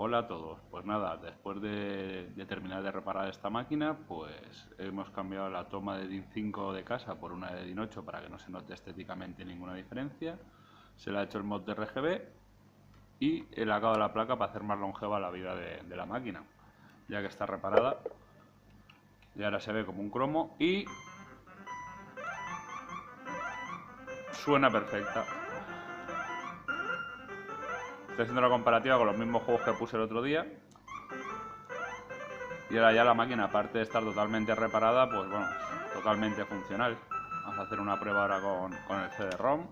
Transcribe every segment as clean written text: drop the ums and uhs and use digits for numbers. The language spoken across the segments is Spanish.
Hola a todos. Pues nada, después de terminar de reparar esta máquina, pues hemos cambiado la toma de DIN 5 de casa por una de DIN 8 para que no se note estéticamente ninguna diferencia. Se le ha hecho el mod de RGB y he lacado la placa para hacer más longeva la vida de la máquina, ya que está reparada. Y ahora se ve como un cromo y suena perfecta. Estoy haciendo la comparativa con los mismos juegos que puse el otro día. Y ahora ya la máquina, aparte de estar totalmente reparada, pues bueno, totalmente funcional. Vamos a hacer una prueba ahora con el CD-ROM.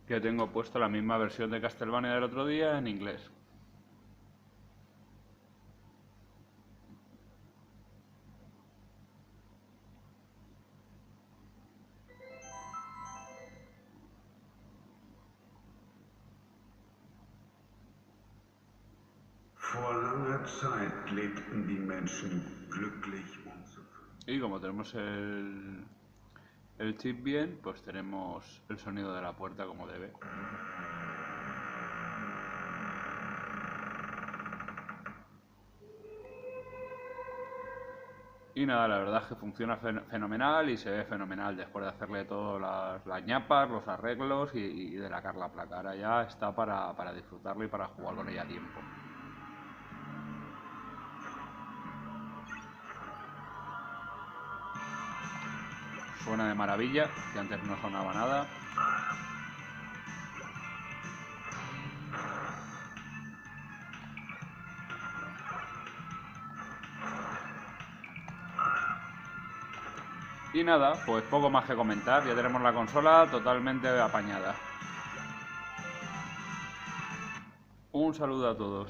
Que tengo puesto la misma versión de Castlevania del otro día en inglés. Vor langer Zeit lebten die Menschen glücklich und zufrieden. Y como tenemos el chip bien, pues tenemos el sonido de la puerta como debe. Y nada, la verdad es que funciona fenomenal y se ve fenomenal después de hacerle todas las ñapas, los arreglos y de lacar la placa. Ahora ya está para disfrutarlo y para jugar con ella a tiempo. Suena de maravilla, que antes no sonaba nada. Y nada, pues poco más que comentar, ya tenemos la consola totalmente apañada. Un saludo a todos.